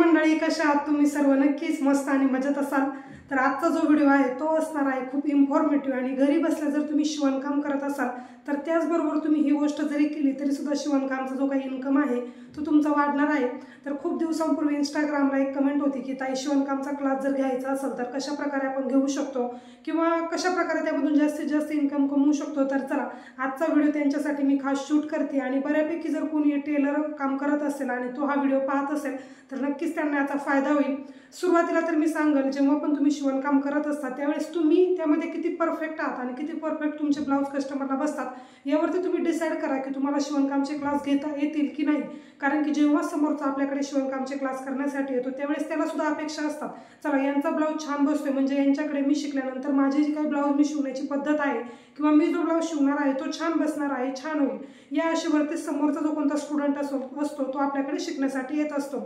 मंडळी, कशा आहात तुम्ही सर्व? नक्कीच मस्त आणि मजेत असाल. तर आजचा जो व्हिडिओ आहे तो असणार आहे खूप इन्फॉर्मेटिव्ह आणि घरी बसल्या जर तुम्ही शिवणकाम करत असाल तर त्याचबरोबर तुम्ही ही गोष्ट जरी केली तरी सुद्धा शिवणकामचा जो काही इन्कम आहे तो तुमचा वाढणार आहे. तर खूप दिवसांपूर्वी इंस्टाग्रामला एक कमेंट होती की ताई, शिवणकामचा क्लास जर घ्यायचा असेल तर कशा प्रकारे आपण घेऊ शकतो किंवा कशा प्रकारे त्यामधून जास्तीत जास्त इन्कम कमवू शकतो. तर चला, आजचा व्हिडिओ त्यांच्यासाठी मी खास शूट करते आणि बऱ्यापैकी जर कोणी टेलर काम करत असेल आणि तो हा व्हिडिओ पाहत असेल तर नक्कीच त्यांना याचा फायदा होईल. सुरुवातीला तर मी सांगेल, जेव्हा पण तुम्ही शिवणकाम करत असता त्यावेळेस तुम्ही त्यामध्ये किती परफेक्ट आहात आणि किती परफेक्ट तुमचे ब्लाऊज कस्टमरला बसतात यावरती तुम्ही डिसाईड करा की तुम्हाला शिवणकामचे क्लास घेता येतील की नाही. कारण की जेव्हा समोरचा आपल्याकडे शिवणकामचे क्लास करण्यासाठी येतो त्यावेळेस त्याला सुद्धा अपेक्षा असतात, चला यांचा ब्लाऊज छान बसतोय म्हणजे यांच्याकडे मी शिकल्यानंतर माझी जी काही ब्लाऊज मी शिवण्याची पद्धत आहे किंवा मी जो ब्लाऊज शिवणार आहे तो छान बसणार आहे, छान होईल, या आशेवरती समोरचा जो कोणता स्टुडंट असतो तो आपल्याकडे शिकण्यासाठी येत असतो.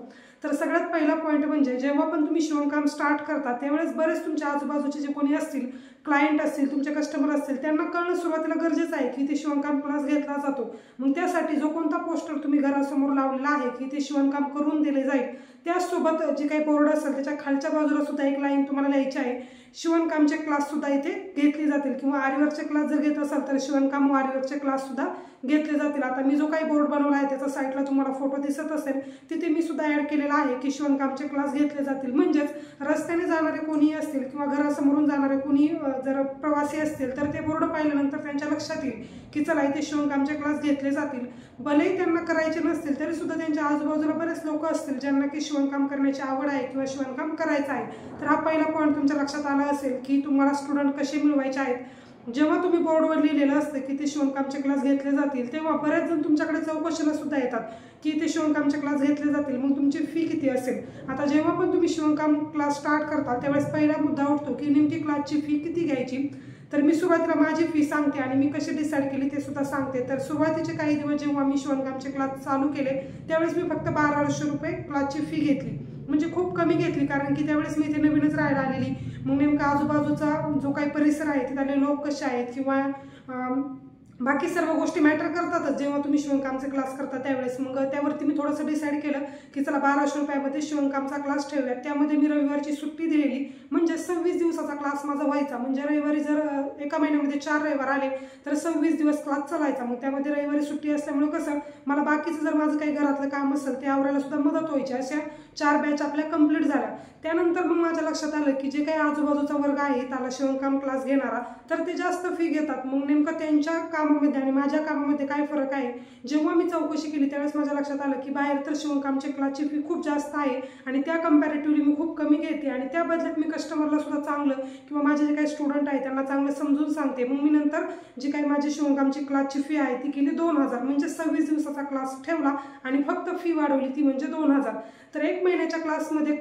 तर सगळ्यात पहिला पॉईंट म्हणजे जेव्हा पण तुम्ही शिवणकाम स्टार्ट करता त्यावेळेस बरेच तुमच्या आजूबाजूचे जे कोणी असतील, क्लायंट असतील, तुमचे कस्टमर असतील, त्यांना कळणं सुरुवातीला गरजेचं आहे की ते शिवणकाम क्लास घेतला जातो. मग त्यासाठी जो कोणता पोस्टर तुम्ही घरासमोर लावलेला आहे की ते शिवणकाम करून दिले जाईल, त्याचसोबत जे काही बोर्ड असेल त्याच्या खालच्या बाजूला सुद्धा एक लाईन तुम्हाला लिहायची आहे, शिवणकामचे क्लास सुद्धा इथे घेतले जातील किंवा आरीवर्कचे क्लास जर घेत असाल तर शिवणकाम व आरीवर्कचे क्लास सुद्धा घेतले जातील. आता मी जो काही बोर्ड बनवला आहे त्याचा साईडला तुम्हाला फोटो दिसत असेल, तिथे मी सुद्धा ॲड केलेला आहे की शिवणकामचे क्लास घेतले जातील. म्हणजेच रस्त्याने जाणारे कोणी असतील किंवा घरासमोरून जाणारे कोणी जर प्रवासी असतील तर ते बोर्ड पाहिल्यानंतर त्यांच्या लक्षात येईल की चला इथे शिवणकामचे क्लास घेतले जातील. भलेही त्यांना करायचे नसतील तरी सुद्धा त्यांच्या आजूबाजूला बरेच लोक असतील ज्यांना की शिवणकाम करण्याची आवड आहे किंवा शिवणकाम करायचं आहे. तर हा पहिला पॉईंट तुमच्या लक्षात आला असेल की तुम्हाला स्टुडंट कसे मिळवायचे आहेत. जेव्हा तुम्ही बोर्डवर लिहिलेलं असतं की ते शिवणकामचे क्लास घेतले जातील तेव्हा बरेच जण तुमच्याकडे चौकशीला सुद्धा येतात की ते शिवणकामचे क्लास घेतले जातील, मग तुमची फी किती असेल. आता जेव्हा पण तुम्ही शिवणकाम क्लास स्टार्ट करता त्यावेळेस पहिला मुद्दा उठतो की नेमकी क्लासची फी किती घ्यायची. तर मी सुरुवातीला माझी फी सांगते आणि मी कशी डिसाईड केली ते सुद्धा सांगते. तर सुरुवातीचे काही दिवस जेव्हा मी शिवणकामचे क्लास चालू केले त्यावेळेस मी फक्त 1200 रुपये क्लासची फी घेतली, म्हणजे खूप कमी घेतली कारण की त्यावेळेस मी इथे नवीनच राहायला आलेली. मग नेमका आजूबाजूचा जो काही परिसर आहे तिथले लोक कसे आहेत किंवा बाकी सर्व गोष्टी मॅटर करतातच जेव्हा तुम्ही शिवणकामचे क्लास करता त्यावेळेस. मग त्यावरती मी थोडंसं डिसाईड केलं की चला 1200 रुपयामध्ये शिवणकामचा क्लास ठेवूयात. त्यामध्ये मी रविवारची सुट्टी दिलेली, म्हणजे 26 दिवसाचा क्लास माझा व्हायचा. म्हणजे रविवारी जर एका महिन्यामध्ये 4 रविवार आले तर 26 दिवस क्लास चालायचा. मग त्यामध्ये रविवारी सुट्टी असल्यामुळे कसं मला बाकीचं जर माझं काही घरातलं काम असेल ते आवरायला सुद्धा मदत व्हायची. अशा 4 बॅच आपल्या कंप्लीट झाल्या. त्यानंतर मग माझ्या लक्षात आलं की जे काही आजूबाजूचा वर्ग आहे त्याला शिवणकाम क्लास घेणारा तर ते जास्त फी घेतात. मग नेमकं त्यांच्या कामामध्ये आणि माझ्या कामामध्ये काय फरक आहे. जेव्हा मी चौकशी केली त्यावेळेस माझ्या लक्षात आलं की बाहेर तर शिवणकामच्या क्लासची फी खूप जास्त आहे आणि त्या कंपॅरेटिव्हली मी खूप कमी घेते आणि त्या बदल्यात मी कस्टमरला सुद्धा चांगलं किंवा माझे जे काही स्टुडंट आहे त्यांना चांगलं समजून सांगते. मग मी नंतर जी काही माझी शिवणकामची क्लासची फी आहे ती केली 2000, म्हणजे 26 दिवसाचा क्लास ठेवला आणि फक्त फी वाढवली ती म्हणजे 2000. तर 1 महिन्याच्या क्लासमध्ये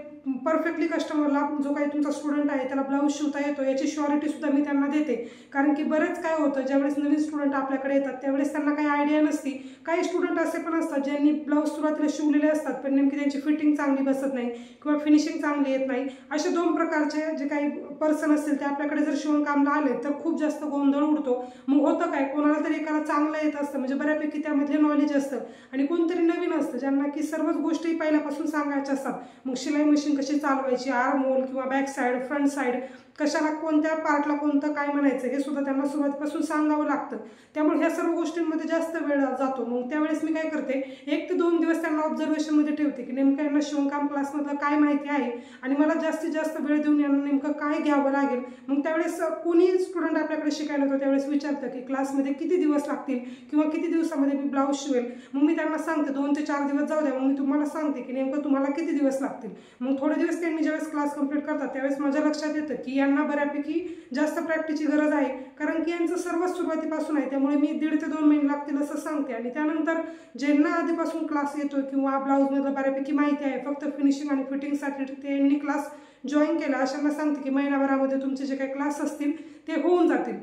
परफेक्टली कस्टमरला जो काही तुमचा स्टुडंट आहे त्याला ब्लाऊज शिवता येतो याची श्युरिटी सुद्धा मी त्यांना देते. कारण की बरेच काय होतं, ज्यावेळेस नवीन स्टुडंट आपल्याकडे येतात त्यावेळेस त्यांना काही आयडिया नसती. काही स्टुडंट असे पण असतात ज्यांनी ब्लाऊज सुरुवातीला शिवलेले असतात पण नेमकी त्यांची फिटिंग चांगली बसत नाही किंवा फिनिशिंग चांगली येत नाही. असे 2 प्रकारचे जे काही पर्सन असतील ते आपल्याकडे जर शिवणकामला आले तर खूप जास्त गोंधळ उडतो. मग होतं काय, कोणाला तरी एकाला चांगलं येत असतं म्हणजे बऱ्यापैकी त्यामधले नॉलेज असतं आणि कोणतरी नवीन असतं ज्यांना की सर्वच गोष्टी पहिल्यापासून सांगायच्या असतात. मग शिलाई मशीन कशी चालवायची, आर्म होल किंवा बॅक साईड, फ्रंट साईड, कशाला कोणत्या पार्टला कोणतं काय म्हणायचं हे सुद्धा त्यांना सुरुवातीपासून सांगावं लागतं. त्यामुळे ह्या सर्व गोष्टींमध्ये जास्त वेळ जातो. मग त्यावेळेस मी काय करते, 1 ते 2 दिवस त्यांना ऑब्झर्वेशनमध्ये ठेवते की नेमकं यांना शिवणकाम क्लासमधलं काय माहिती आहे आणि मला जास्तीत जास्त वेळ देऊन यांना नेमकं काय घ्यावं लागेल. मग त्यावेळेस कोणी स्टुडंट आपल्याकडे शिकायला होतो त्यावेळेस विचारतं की क्लासमध्ये किती दिवस लागतील किंवा किती दिवसामध्ये मी ब्लाऊज शिवेल. मग मी त्यांना सांगते 2 ते 4 दिवस जाऊ द्या, मग मी तुम्हाला सांगते की नेमकं तुम्हाला किती दिवस लागतील. मग थोडे दिवस त्यांनी ज्यावेळेस क्लास कंप्लीट करतात त्यावेळेस माझ्या लक्षात येतं की यांना बऱ्यापैकी जास्त प्रॅक्टिसची गरज आहे कारण की यांचं सर्वच सुरुवातीपासून आहे. त्यामुळे मी 1.5 ते 2 महिने लागतील असं सांगते आणि त्यानंतर ज्यांना आधीपासून क्लास येतो किंवा ब्लाऊजमधलं बऱ्यापैकी माहिती आहे, फक्त फिनिशिंग आणि फिटिंगसाठी त्यांनी क्लास जॉईन केला अशांना सांगते की महिनाभरामध्ये तुमचे जे काही क्लास असतील ते होऊन जातील.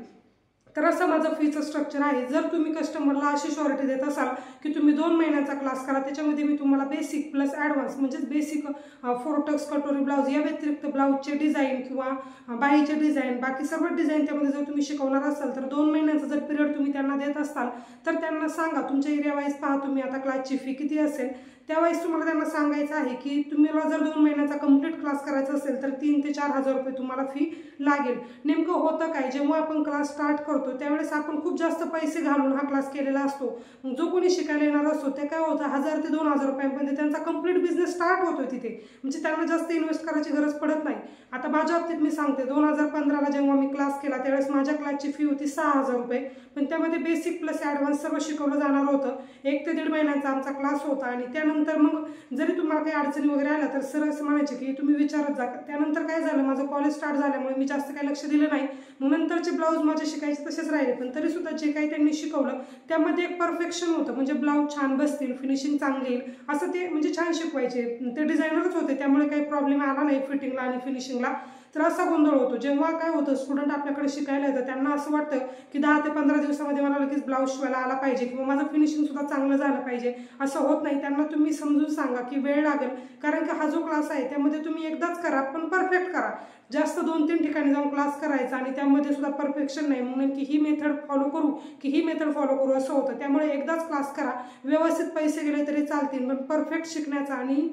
तर असं माझं फीचं स्ट्रक्चर आहे. जर तुम्ही कस्टमरला अशी श्युरिटी देत असाल की तुम्ही 2 महिन्याचा क्लास करा, त्याच्यामध्ये मी तुम्हाला बेसिक प्लस ॲडव्हान्स म्हणजेच बेसिक 4 टक्स कटोरी ब्लाऊज या व्यतिरिक्त ब्लाऊजचे डिझाईन किंवा बाईचे डिझाईन बाकी सर्व डिझाईन त्यामध्ये जर तुम्ही शिकवणार असाल तर 2 महिन्याचा जर पिरियड तुम्ही त्यांना देत असाल तर त्यांना सांगा तुमच्या एरिया वाईज पहा तुम्ही आता क्लासची फी किती असेल त्यावेळेस तुम्हाला त्यांना सांगायचं आहे की तुम्हाला जर 2 महिन्याचा कंप्लीट क्लास करायचा असेल तर 3 ते 4 हजार रुपये तुम्हाला फी लागेल. नेमकं होतं काय, जेव्हा आपण क्लास स्टार्ट करतो त्यावेळेस आपण खूप जास्त पैसे घालून हा क्लास केलेला असतो. जो कोणी शिकायला येणार असतो ते काय होतं 1000 ते 2000 रुपयांपर्यंत त्यांचा कंप्लीट बिझनेस स्टार्ट होतोय तिथे. म्हणजे त्यांना जास्त इन्व्हेस्ट करायची गरज पडत नाही. आता माझ्या बाबतीत मी सांगते, 2015ला जेव्हा मी क्लास केला त्यावेळेस माझ्या क्लासची फी होती 6000 रुपये. पण त्यामध्ये बेसिक प्लस ॲडव्हान्स सर्व शिकवलं जाणार होतं. 1 ते 1.5 महिन्याचा आमचा क्लास होता. आणि त्यानंतर मग जरी तुम्हाला काही अडचणी वगैरे आल्या तर सर असं म्हणायचे की तुम्ही विचारत जा. त्यानंतर काय झालं, माझं कॉलेज स्टार्ट झाल्यामुळे मी जास्त काही लक्ष दिलं नाही. मग नंतरचे ब्लाऊज माझे शिकायचे तसेच राहिले. पण तरीसुद्धा जे काही त्यांनी शिकवलं त्यामध्ये एक परफेक्शन होतं. म्हणजे ब्लाऊज छान बसतील, फिनिशिंग चांगली येईल असं ते म्हणजे छान शिकवायचे. ते डिझायनरच होते त्यामुळे काही प्रॉब्लेम आला नाही फिटिंगला आणि फिनिशिंगला. तर असा गोंधळ होतो. जेव्हा काय होतं स्टुडंट आपल्याकडे शिकायला येतं त्यांना असं वाटतं की 10 ते 15 दिवसामध्ये मला लगेच ब्लाऊज शिवायला आला पाहिजे किंवा माझं फिनिशिंग सुद्धा चांगलं झालं पाहिजे. असं होत नाही. त्यांना तुम्ही समजून सांगा की वेळ लागेल, कारण की हा जो क्लास आहे त्यामध्ये तुम्ही एकदाच करा पण परफेक्ट करा. जास्त 2-3 ठिकाणी जाऊन क्लास करायचा आणि त्यामध्ये सुद्धा परफेक्शन नाही म्हणून की ही मेथड फॉलो करू की ही मेथड फॉलो करू असं होतं. त्यामुळे एकदाच क्लास करा, व्यवस्थित पैसे गेले तरी चालतील पण परफेक्ट शिकण्याचा आणि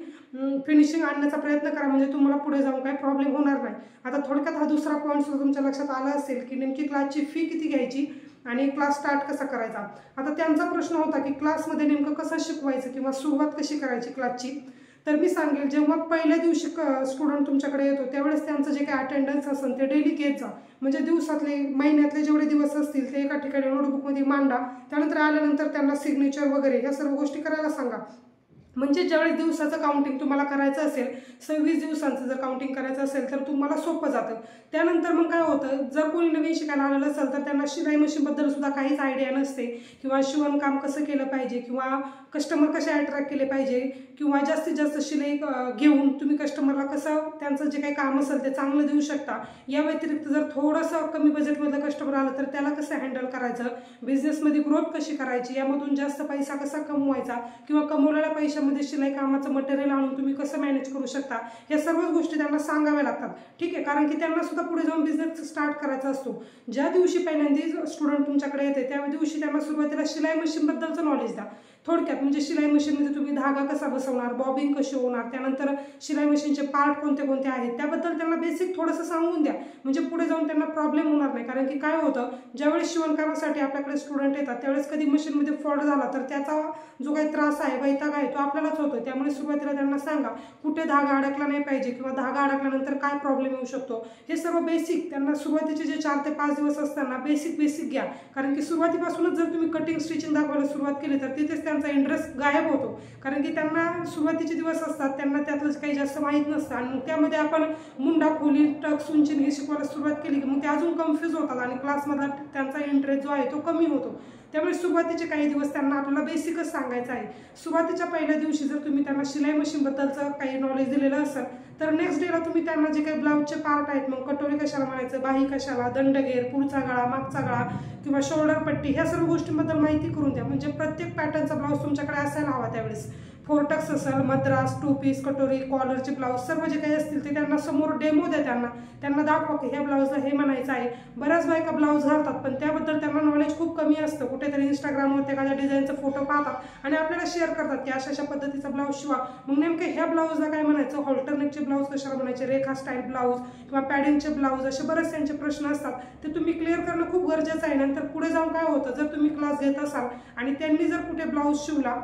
फिनिशिंग आणण्याचा प्रयत्न करा, म्हणजे तुम्हाला पुढे जाऊन काही प्रॉब्लेम होणार नाही. आता थोडक्यात हा दुसरा पॉईंट सुद्धा तुमच्या लक्षात आला असेल की नेमकी क्लासची फी किती घ्यायची आणि क्लास स्टार्ट कसा करायचा. आता त्यांचा प्रश्न होता की क्लासमध्ये नेमकं कसं शिकवायचं किंवा सुरुवात कशी करायची क्लासची. तर मी सांगेल, जेव्हा पहिल्या दिवशी स्टुडंट तुमच्याकडे येतो त्यावेळेस त्यांचं जे काही अटेंडन्स असेल ते डेली घेत जा. म्हणजे दिवसातले महिन्यातले जेवढे दिवस असतील ते एका ठिकाणी नोटबुकमध्ये मांडा. त्यानंतर आल्यानंतर त्यांना सिग्नेचर वगैरे ह्या सर्व गोष्टी करायला सांगा. म्हणजे ज्यावेळेस दिवसाचं काउंटिंग तुम्हाला करायचं असेल, 26 दिवसांचं जर काउंटिंग करायचं असेल तर तुम्हाला सोपं जातं. त्यानंतर मग काय होतं, जर कोणी नवीन शिकायला आलेलं असेल तर त्यांना शिलाई मशीनबद्दल सुद्धा काहीच आयडिया नसते किंवा शिवणकाम कसं केलं पाहिजे किंवा कस्टमर कसे अट्रॅक्ट केले पाहिजे किंवा जास्तीत जास्त शिलाई घेऊन तुम्ही कस्टमरला कसं त्यांचं जे काही काम असेल ते चांगलं देऊ शकता. या व्यतिरिक्त जर थोडंसं कमी बजेटमधलं कस्टमर आलं तर त्याला कसं हँडल करायचं, बिझनेसमध्ये ग्रोथ कशी करायची, यामधून जास्त पैसा कसा कमवायचा किंवा कमवलेल्या पैशामध्ये शिलाई कामाचं मटेरियल आणून तुम्ही कसं मॅनेज करू शकता, या सर्वच गोष्टी त्यांना सांगाव्या लागतात. ठीक आहे, कारण की त्यांना सुद्धा पुढे जाऊन बिझनेस स्टार्ट करायचा असतो. ज्या दिवशी पहिल्यांदा स्टुडंट तुमच्याकडे येते त्या दिवशी त्यांना सुरुवातीला शिलाई मशीनबद्दलचं नॉलेज द्या. थोडक्यात म्हणजे शिलाई मशीनमध्ये तुम्ही धागा कसा बसवणार, बॉबिंग कशी होणार, त्यानंतर शिलाई मशीनचे पार्ट कोणते कोणते आहेत त्याबद्दल त्यांना बेसिक थोडंसं सांगून द्या. म्हणजे पुढे जाऊन त्यांना प्रॉब्लेम होणार नाही. कारण की काय होतं, ज्यावेळेस शिवणकामासाठी आपल्याकडे स्टुडंट येतात त्यावेळेस कधी मशीनमध्ये फॉल्ट झाला तर त्याचा जो काही त्रास आहे, वैताग आहे, तो आपल्यालाच होतो. त्यामुळे सुरुवातीला त्यांना सांगा कुठे धागा अडकला नाही पाहिजे किंवा धागा अडकल्यानंतर काय प्रॉब्लेम येऊ शकतो. हे सर्व बेसिक त्यांना सुरुवातीचे जे 4 ते 5 दिवस असताना बेसिक घ्या. कारण की सुरुवातीपासूनच जर तुम्ही कटिंग स्टिचिंग दाखवायला सुरुवात केली तर तिथेच त्यांचा इंटरेस्ट गायब होतो. कारण की त्यांना सुरुवातीचे दिवस असतात, त्यांना त्यातलं काही जास्त माहीत नसतं आणि मग त्यामध्ये आपण मुंडा खोली टक सुंचीन हे शिकवायला सुरुवात केली की मग ते अजून कन्फ्यूज होतात आणि क्लासमधला त्यांचा इंटरेस्ट जो आहे तो कमी होतो. त्यामुळे सुरुवातीचे काही दिवस त्यांना आपल्याला बेसिकच सांगायचं आहे. सुरुवातीच्या पहिल्या दिवशी जर तुम्ही त्यांना शिलाई मशीनबद्दलचं काही नॉलेज दिलेलं असेल तर नेक्स्ट डेला तुम्ही त्यांना जे काही ब्लाऊजचे पार्ट आहेत, मग कटोरी कशाला म्हणायचं, बाही कशाला, दंडगेर, पुढचा गळा, मागचा गळा किंवा शोल्डर पट्टी, ह्या सर्व गोष्टींबद्दल माहिती करून द्या. म्हणजे प्रत्येक पॅटर्नचा ब्लाऊज तुमच्याकडे असायला हवा. त्यावेळेस फोरटक्स असेल, मद्रास, 2 पीस, कटोरी, कॉलरचे ब्लाऊज सर्व जे काही असतील ते त्यांना समोर डेमो द्या. त्यांना दाखवा की ह्या ब्लाऊजला हे म्हणायचं आहे. बऱ्याच बायका ब्लाऊज घालतात पण त्याबद्दल त्यांना नॉलेज खूप कमी असतं. कुठेतरी इंस्टाग्रामवर एखाद्या डिझाईनचा फोटो पाहतात आणि आपल्याला शेअर करतात की अशा पद्धतीचा ब्लाऊज शिवा. मग नेमकं ह्या ब्लाऊजला काय म्हणायचं, हॉल्टरनेकचे ब्लाऊज कशाला म्हणायचे, रेखा स्टाईल ब्लाऊज किंवा पॅडिंगचे ब्लाऊज, असे बरेच त्यांचे प्रश्न असतात. ते तुम्ही क्लिअर करणं खूप गरजेचं आहे. नंतर पुढे जाऊन काय होतं, जर तुम्ही क्लास घेत असाल आणि त्यांनी जर कुठे ब्लाऊज शिवला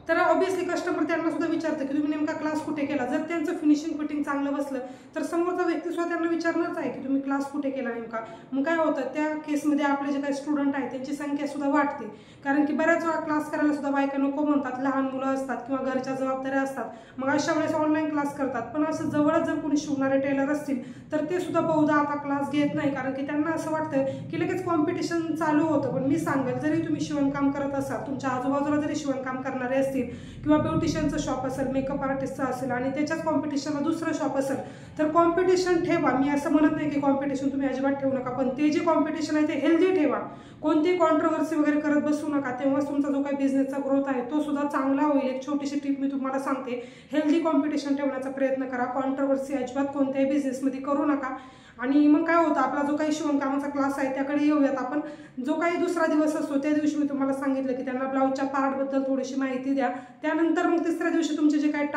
तर ऑब्वियसली कस्टमर त्यांना सुद्धा विचारतं की तुम्ही नेमका क्लास कुठे केला. जर त्यांचं फिनिशिंग फिटिंग चांगलं बसलं तर समोरचा व्यक्ती सुद्धा त्यांना विचारणारच आहे की तुम्ही क्लास कुठे केला नेमका. मग काय होतं, त्या केसमध्ये आपले जे काही स्टुडंट आहेत त्यांची संख्या सुद्धा वाढते. कारण की बऱ्याच वेळा क्लास करायला सुद्धा बायका नको म्हणतात, लहान मुलं असतात किंवा घरच्या जबाबदाऱ्या असतात. मग अशा वेळेस ऑनलाईन क्लास करतात. पण असं जवळच जर कोणी शिवणारे टेलर असतील तर ते सुद्धा बहुधा आता क्लास घेत नाही. कारण की त्यांना असं वाटतं की लगेच कॉम्पिटिशन चालू होतं. पण मी सांगेल, जरी तुम्ही शिवणकाम करत असाल, तुमच्या आजूबाजूला जरी शिवणकाम करणारे असतील किंवा ब्युटिशियनचं शॉप असेल, मेकअप आर्टिस्टचं असेल आणि त्याच्याच कॉम्पिटिशनला दुसरं शॉप असेल तर कॉम्पिटिशन ठेवा. मी असं म्हणत नाही की कॉम्पिटिशन तुम्ही अजिबात ठेवू नका, पण ते जे कॉम्पिटिशन आहे ते हेल्दी ठेवा. कोणती कॉन्ट्रोवर्सी वगैरे करत बसू नका, तेव्हाच तुमचा जो काही बिझनेसचा ग्रोथ आहे तो सुद्धा चांगला होईल. एक छोटीशी टिप मी तुम्हाला सांगते, हेल्दी कॉम्पिटिशन ठेवण्याचा प्रयत्न करा. कॉन्ट्रोवर्सी अजिबात कोणत्याही बिझनेसमध्ये करू नका. आणि मग काय होतं, आपला जो काही शिवणकामाचा क्लास आहे त्याकडे येऊयात आपण. जो काही दुसरा दिवस असतो त्या दिवशी मी तुम्हाला सांगितलं की त्यांना ब्लाऊजच्या पार्टबद्दल थोडीशी माहिती द्या. त्यानंतर मग तिसऱ्या दिवशी तुमचे जे काही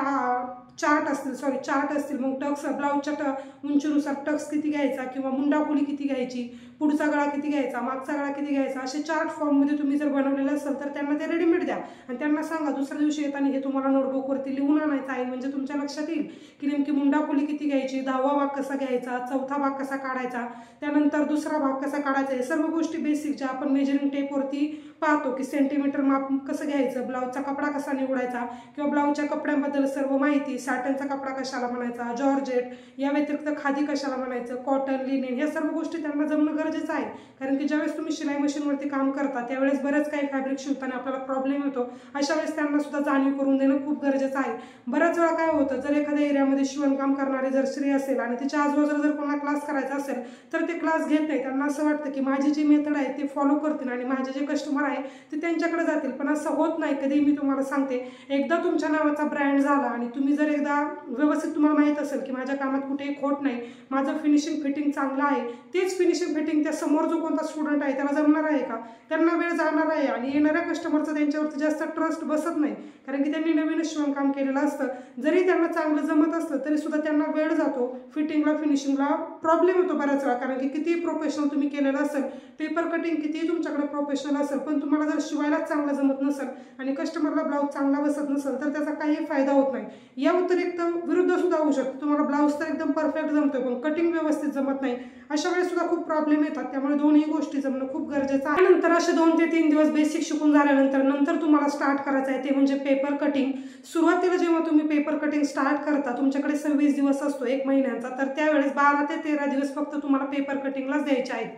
चार्ट असतील, मग टक्स ब्लाऊजच्या उंचीनुसार टक्स किती घ्यायचा किंवा मुंडाफुली किती घ्यायची, पुढचा गळा किती घ्यायचा, मागचा गळा किती घ्यायचा, असे चार्ट फॉर्ममध्ये तुम्ही जर बनवलेलं असेल तर त्यांना ते रेडीमेड द्या आणि त्यांना सांगा दुसऱ्या दिवशी येताना हे तुम्हाला नोटबुकवरती लिहून आणायचं आहे. म्हणजे तुमच्या लक्षात येईल की नेमकी मुंडाफुली किती घ्यायची, 10वा भाग कसा घ्यायचा, 4था भाग कसा काढायचा, त्यानंतर दुसरा भाग कसा काढायचा. हे सर्व गोष्टी बेसिक ज्या आपण मेजरिंग टेपवरती पाहतो की सेंटीमीटर माप कसं घ्यायचं, ब्लाऊजचा कपडा कसा निवडायचा किंवा ब्लाऊजच्या कपड्यांबद्दल सर्व माहिती, साटनचा कपडा कशाला म्हणायचा, जॉर्जेट, या व्यतिरिक्त खादी कशाला म्हणायचं, कॉटन, लिनेन, या सर्व गोष्टी त्यांना जमणं गरजेचं आहे. कारण की ज्यावेळेस तुम्ही शिलाई मशीनवरती काम करता त्यावेळेस बरेच काही फॅब्रिक शिवताना आपल्याला प्रॉब्लेम येतो. अशा वेळेस त्यांना सुद्धा जाणीव करून देणं खूप गरजेचं आहे. बऱ्याच वेळा काय होतं, जर एखाद्या एरियामध्ये शिवणकाम करणारी जर स्त्री असेल आणि तिच्या आजूबाजूला जर कोणाला क्लास करायचा असेल तर ते क्लास घेत नाही. त्यांना असं वाटतं की माझी जी मेथड आहे ते फॉलो करतील आणि माझे जे कस्टमर आहे ते त्यांच्याकडे जातील, पण असं होत नाही कधी. मी तुम्हाला सांगते, एकदा तुमच्या नावाचा ब्रँड झाला आणि तुम्ही जर एकदा व्यवस्थित तुम्हाला माहित असेल की माझ्या कामात कुठेही खोट नाही, माझं फिनिशिंग फिटिंग चांगलं आहे, तेच फिनिशिंग फिटिंग त्या समोर जो कोणता स्टुडंट आहे त्याला जमणार आहे का, त्यांना वेळ जाणार आहे आणि येणाऱ्या कस्टमरचा त्यांच्यावरती जास्त ट्रस्ट बसत नाही. कारण की त्यांनी नवीनच शिवणकाम केलेलं असतं. जरी त्यांना चांगलं जमत असलं तरी सुद्धा त्यांना वेळ जातो, फिटिंगला फिनिशिंगला प्रॉब्लेम होतो बऱ्याच वेळा. कारण की कितीही प्रोफेशनल तुम्ही केलेलं असेल, पेपर कटिंग कितीही तुमच्याकडे प्रोफेशनल असेल, पण तुम्हाला जर शिवायलाच चांगलं जमत नसेल आणि कस्टमरला ब्लाऊज चांगला बसत नसेल तर त्याचा काही फायदा होत नाही. या व्यतिरिक्त विरुद्ध सुद्धा होऊ शकतो, तुम्हाला ब्लाऊज तर एकदम परफेक्ट जमतोय पण कटिंग व्यवस्थित जमत नाही, अशा वेळेस सुद्धा खूप प्रॉब्लेम येतात. त्यामुळे दोन्ही गोष्टी जमणं खूप गरजेचं आहे. नंतर असे 2 ते 3 दिवस बेसिक शिकून झाल्यानंतर तुम्हाला स्टार्ट करायचं आहे ते म्हणजे पेपर कटिंग. सुरुवातीला जेव्हा तुम्ही पेपर कटिंग स्टार्ट करता, तुमच्याकडे 26 दिवस असतो 1 महिन्याचा, तर त्यावेळेस 12 ते 13 दिवस फक्त तुम्हाला पेपर कटिंगलाच द्यायचे आहेत.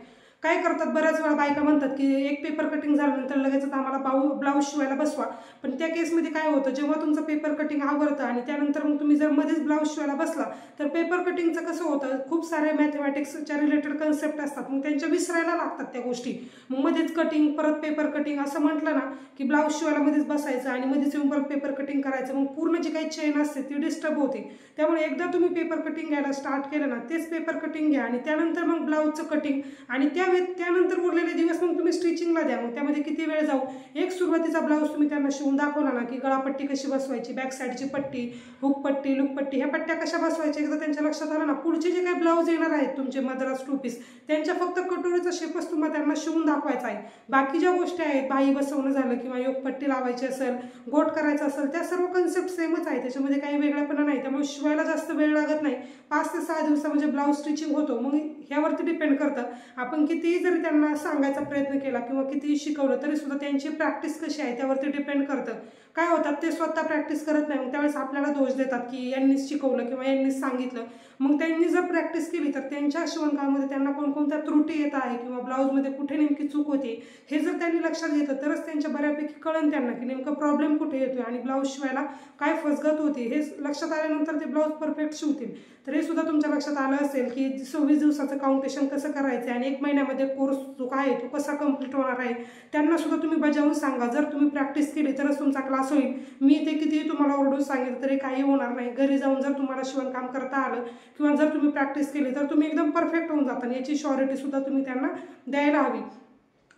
काय करतात, बऱ्याच वेळा बायका म्हणतात की एक पेपर कटिंग झाल्यानंतर लगेचच आम्हाला ब्लाऊज शिवायला बसवा. पण त्या केसमध्ये काय होतं, जेव्हा तुमचं पेपर कटिंग आवरतं आणि त्यानंतर मग तुम्ही जर मध्येच ब्लाऊज शिवायला बसला तर पेपर कटिंगचं कसं होतं, खूप साऱ्या मॅथमॅटिक्सच्या रिलेटेड कन्सेप्ट असतात, मग त्यांच्या विसरायला लागतात त्या गोष्टी. मग मध्येच कटिंग परत पेपर कटिंग असं म्हटलं ना की ब्लाऊज शिवायला मध्येच बसायचं आणि मध्येच येऊन परत पेपर कटिंग करायचं, मग पूर्ण जी काही चेन असते ती डिस्टर्ब होते. त्यामुळे एकदा तुम्ही पेपर कटिंग घ्यायला स्टार्ट केलं ना, तेच पेपर कटिंग घ्या आणि त्यानंतर मग ब्लाऊजचं कटिंग आणि त्यानंतर उरलेले दिवस मग तुम्ही स्टिचिंगला द्या. मग त्यामध्ये किती वेळ जाऊ, एक सुरुवातीचा ब्लाऊज तुम्ही त्यांना शिवून दाखवला ना की गळापट्टी कशी बसवायची, बॅक साईडची पट्टी, हुक पट्टी, लुक पट्टी, ह्या पट्ट्या कशा बसवायच्या एकदा त्यांच्या लक्षात आलं ना, पुढचे जे काही ब्लाऊज येणार आहेत तुमचे मद्रास 2 पीस, त्यांच्या फक्त कटोरीचा शेपच तुम्हाला त्यांना शिवून दाखवायचा आहे. बाकी ज्या गोष्टी आहेत, बाई बसवणं झालं किंवा योगपट्टी लावायची असेल, गोट करायचं असेल, त्या सर्व कन्सेप्ट सेमच आहे, त्याच्यामध्ये काही वेगळेपणा नाही. त्यामुळे शिवायला जास्त वेळ लागत नाही, 5 ते 6 दिवसामध्ये ब्लाऊज स्टिचिंग होतो. मग ह्यावरती डिपेंड करतं आपण कितीही जरी त्यांना सांगायचा प्रयत्न केला किंवा कितीही शिकवलं तरी सुद्धा त्यांची प्रॅक्टिस कशी आहे त्यावरती डिपेंड करतं. काय होतात, ते स्वतः प्रॅक्टिस करत नाही, मग त्यावेळेस आपल्याला दोष देतात की यांनीच शिकवलं किंवा यांनीच सांगितलं. मग त्यांनी जर प्रॅक्टिस केली तर त्यांच्या शिवणकामामध्ये त्यांना कोणकोणत्या त्रुटी येत आहे किंवा ब्लाऊजमध्ये कुठे नेमकी चूक होती हे जर त्यांनी लक्षात घेतलं तरच त्यांच्या बऱ्यापैकी कळण त्यांना की नेमकं प्रॉब्लेम कुठे येतोय आणि ब्लाऊज शिवायला काय फसगत होती. हे लक्षात आल्यानंतर ते ब्लाऊज परफेक्ट शिवतील. तर हे सुद्धा तुमच्या लक्षात आलं असेल की 26 दिवसाचं काउंटेशन कसं करायचं आणि 1 महिन्यामध्ये कोर्स जो आहे तो कसा कंप्लीट होणार आहे त्यांना सुद्धा तुम्ही बजावून सांगा. जर तुम्ही प्रॅक्टिस केली तरच तुमचा क्लास होईल. मी ते कितीही तुम्हाला ओरडून सांगितलं तरी काही होणार नाही. घरी जाऊन जर तुम्हाला शिवणकाम करता आलं किंवा जर तुम्ही प्रॅक्टिस केली तर तुम्ही एकदम परफेक्ट होऊन जाता. याची श्युरिटी सुद्धा तुम्ही त्यांना द्यायला हवी.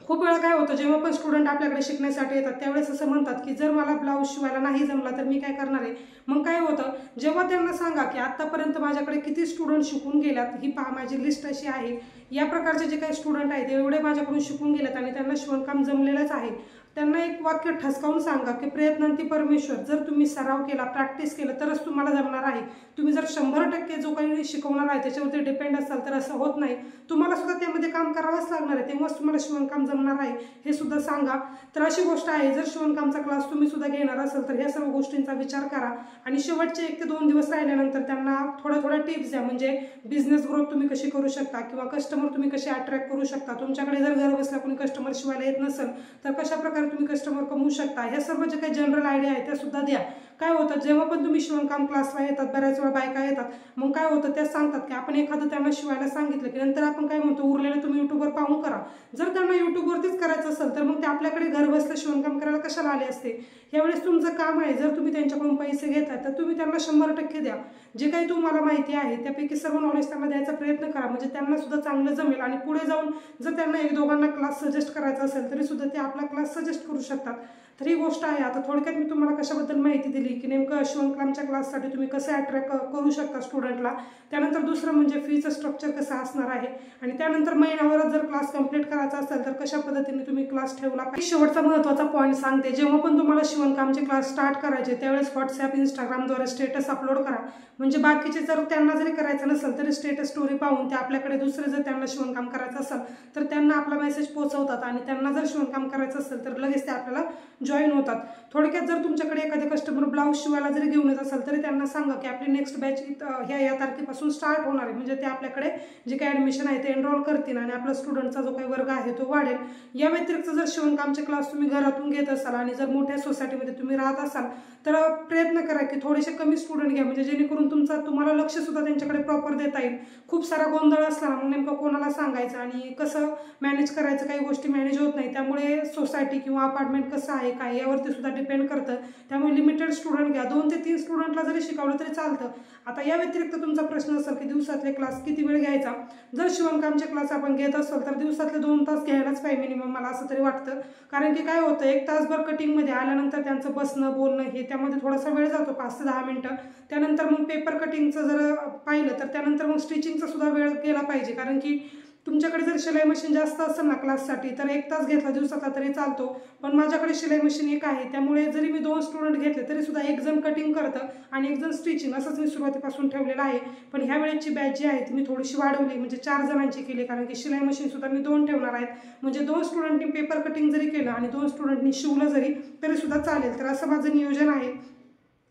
खूप वेळा काय होतं, जेव्हा पण स्टुडंट आपल्याकडे शिकण्यासाठी येतात त्यावेळेस असं म्हणतात की जर मला ब्लाऊज शिवायला नाही जमला तर मी काय करणार आहे. मग काय होतं, जेव्हा त्यांना सांगा की आत्तापर्यंत माझ्याकडे किती स्टुडंट शिकून गेल्यात, ही पहा माझी लिस्ट अशी आहे, या प्रकारचे जे काही स्टुडंट आहेत एवढे माझ्याकडून शिकून गेलेत आणि त्यांना शिवणकाम जमलेलंच आहे. त्यांना एक वाक्य ठसकावून सांगा की प्रयत्नांती परमेश्वर. जर तुम्ही सराव केला, प्रॅक्टिस केलं तरच तुम्हाला जमणार आहे. तुम्ही जर 100% जो काही शिकवणार आहे त्याच्यावरती डिपेंड असाल तर असं होत नाही. तुम्हाला सुद्धा त्यामध्ये काम करावंच लागणार आहे, तेव्हाच तुम्हाला शिवणकाम जमणार आहे हे सुद्धा सांगा. तर अशी गोष्ट आहे, जर शिवणकामचा क्लास तुम्ही सुद्धा घेणार असाल तर ह्या सर्व गोष्टींचा विचार करा आणि शेवटचे 1 ते 2 दिवस राहिल्यानंतर त्यांना थोड्या टिप्स द्या. म्हणजे बिझनेस ग्रोथ तुम्ही कशी करू शकता किंवा कस्टमर तुम्ही कसे अट्रॅक्ट करू शकता. तुमच्याकडे जर घर बसल्या कोणी कस्टमर शिवायला येत नसेल तर कशा प्रकारे तुम्ही कस्टमर कमवू शकता, ह्या सर्व जे काही जनरल आयडिया आहे त्या सुद्धा द्या. काय होतं, जेव्हा पण तुम्ही शिवणकाम क्लासला येतात, बऱ्याच वेळा बायका येतात, मग काय होतं, त्या सांगतात की आपण एखादं त्यांना शिवायला सांगितलं की नंतर आपण काय म्हणतो, उरलेलं तुम्ही युट्यूबवर पाहून करा. जर त्यांना युट्यूबवरतीच करायचं असेल तर मग ते आपल्याकडे घर बसलं शिवणकाम करायला कशाला आले असते. यावेळेस तुमचं काम आहे, जर तुम्ही त्यांच्याकडून पैसे घेताय तर तुम्ही त्यांना 100% द्या. जे काही तुम्हाला माहिती आहे त्यापैकी सर्व नॉलेज त्यांना द्यायचा प्रयत्न करा, म्हणजे त्यांना सुद्धा चांगलं जमेल. आणि पुढे जाऊन जर त्यांना एक दोघांना क्लास सजेस्ट करायचा असेल तरी सुद्धा ते आपला क्लास सजेस्ट करू शकतात. तर ही गोष्ट आहे. आता थोडक्यात मी तुम्हाला कशाबद्दल माहिती दिली की नेमकं शिवणकामच्या क्लाससाठी तुम्ही कसं अट्रॅक्ट करू शकता स्टुडंटला. त्यानंतर दुसरं म्हणजे फीचं स्ट्रक्चर कसं असणार आहे, आणि त्यानंतर महिन्याभरात जर क्लास कंप्लीट करायचा असेल तर कशा पद्धतीने तुम्ही क्लास ठेवला पाहिजे. शेवटचा महत्त्वाचा पॉईंट सांगते, जेव्हा पण तुम्हाला शिवणकामचे क्लास स्टार्ट करायचे त्यावेळेस व्हॉट्सअप, इंस्टाग्रामद्वारे स्टेटस अपलोड करा. म्हणजे बाकीचे जर त्यांना जरी करायचं नसेल तरी स्टेटस स्टोरी पाहून ते आपल्याकडे दुसरे जर त्यांना शिवणकाम करायचं असेल तर त्यांना आपला मेसेज पोहोचवतात, आणि त्यांना जर शिवणकाम करायचं असेल तर लगेच ते आपल्याला जॉईन होतात. थोडक्यात जर तुमच्याकडे एखादे कस्टमर ब्लाऊज शिवायला जरी घेऊन येत असेल तरी त्यांना सांगा की आपली नेक्स्ट बॅच या तारखेपासून स्टार्ट होणार आहे. म्हणजे ते आपल्याकडे जे काही ॲडमिशन आहे ते एनरोल करतील आणि आपला स्टुडंटचा जो काही वर्ग आहे तो वाढेल. या व्यतिरिक्त जर शिवणकामचे क्लास तुम्ही घरातून घेत असाल आणि जर मोठ्या सोसायटीमध्ये तुम्ही राहत असाल तर प्रयत्न करा की थोडेसे कमी स्टुडंट घ्या, म्हणजे जेणेकरून तुम्हाला लक्ष सुद्धा त्यांच्याकडे प्रॉपर देता येईल. खूप सारा गोंधळ असला मग नेमकं कोणाला सांगायचं आणि कसं मॅनेज करायचं, काही गोष्टी मॅनेज होत नाही. त्यामुळे सोसायटी किंवा अपार्टमेंट कसं आहे काय यावरती सुद्धा डिपेंड करतं. त्यामुळे लिमिटेड स्टुडंट घ्या, 2 ते 3 स्टुडंटला जरी शिकवलं तरी चालतं. आता या व्यतिरिक्त तुमचा प्रश्न असेल की दिवसातले क्लास किती वेळ घ्यायचा. जर शिवणकामचे क्लास आपण घेत असेल तर दिवसातले 2 तास घ्यायलाच पाहिजे मिनिमम, मला असं तरी वाटतं. कारण की काय होतं, 1 तासभर कटिंगमध्ये आल्यानंतर त्यांचं बसणं बोलणं हे त्यामध्ये थोडासा वेळ जातो, 5 ते 10 मिनिटं. त्यानंतर मग पेपर कटिंगचं जर पाहिलं तर त्यानंतर मग स्टिचिंगचा सुद्धा वेळ गेला पाहिजे. कारण की तुमच्याकडे जर शिलाई मशीन जास्त असेल ना क्लाससाठी तर 1 तास घेतला दिवसाचा तरी चालतो. पण माझ्याकडे शिलाई मशीन एक आहे, त्यामुळे जरी मी 2 स्टुडंट घेतले तरी सुद्धा एक जण कटिंग करतं आणि एक जण स्टिचिंग, असंच मी सुरुवातीपासून ठेवलेलं आहे. पण ह्या वेळेची बॅच जी आहे ती मी थोडीशी वाढवली, म्हणजे 4 जणांची केली. कारण की शिलाई मशीन सुद्धा मी 2 ठेवणार आहेत. म्हणजे 2 स्टुडंटनी पेपर कटिंग जरी केलं आणि 2 स्टुडंटनी शिवलं जरी तरी सुद्धा चालेल. तर असं माझं नियोजन आहे.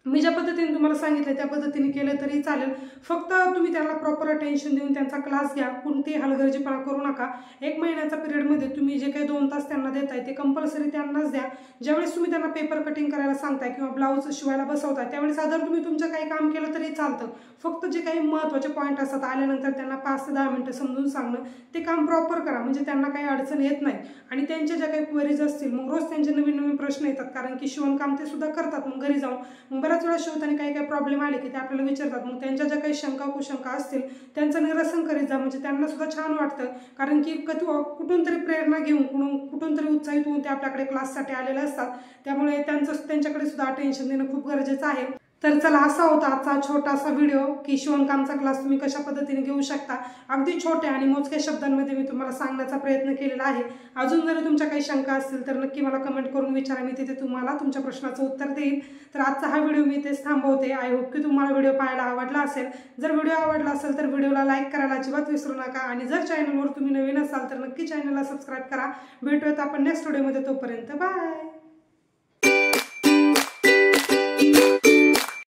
मी ज्या पद्धतीने तुम्हाला सांगितलं त्या पद्धतीने केलं तरी चालेल. फक्त तुम्ही त्यांना प्रॉपर अटेन्शन देऊन त्यांचा क्लास घ्या, कोणतेही हलगर्जीपणा करू नका. 1 महिन्याच्या पिरियडमध्ये तुम्ही जे काही 2 तास त्यांना देताय ते कंपल्सरी त्यांनाच द्या. ज्यावेळेस तुम्ही त्यांना पेपर कटिंग करायला सांगताय किंवा ब्लाऊज शिवायला बसवताय त्यावेळेस अदर तुम्ही तुमचं काही काम केलं तरी चालतं. फक्त जे काही महत्त्वाचे पॉईंट असतात आल्यानंतर त्यांना 5 ते 10 मिनिटं समजून सांगणं, ते काम प्रॉपर करा, म्हणजे त्यांना काही अडचण येत नाही. आणि त्यांच्या ज्या काही क्वेरीज असतील मग रोज त्यांचे नवीन नवीन प्रश्न येतात, कारण की शिवणकाम ते सुद्धा करतात. मग घरी जाऊन मग बऱ्याच वेळा शिवताना काही काही प्रॉब्लेम आले की ते आपल्याला विचारतात. मग त्यांच्या ज्या काही शंका कुशंका असतील त्यांचं निरसन करीत जा, म्हणजे त्यांना सुद्धा छान वाटतं. कारण की कुठून तरी प्रेरणा घेऊन कुठून तरी उत्साहित होऊन ते आपल्याकडे क्लाससाठी आलेले असतात. त्यामुळे त्यांच्याकडे सुद्धा अटेन्शन देणं खूप गरजेचं आहे. तर चला, असा होता आजचा छोटासा व्हिडिओ की शिवणकामचा क्लास तुम्ही कशा पद्धतीने घेऊ शकता. अगदी छोट्या आणि मोजक्या शब्दांमध्ये मी तुम्हाला सांगण्याचा प्रयत्न केलेला आहे. अजून जर तुमच्या काही शंका असतील तर नक्की मला कमेंट करून विचारा, मी तिथे तुम्हाला तुमच्या प्रश्नाचं उत्तर देईन. तर आजचा हा व्हिडिओ मी इथेच थांबवते. आय होप की तुम्हाला व्हिडिओ पाहायला आवडला असेल. जर व्हिडिओ आवडला असेल तर व्हिडिओला लाईक करायला अजिबात विसरू नका, आणि जर चॅनलवर तुम्ही नवीन असाल तर नक्की चॅनलला सबस्क्राईब करा. भेटूयात आपण नेक्स्ट व्हिडिओमध्ये. तोपर्यंत बाय.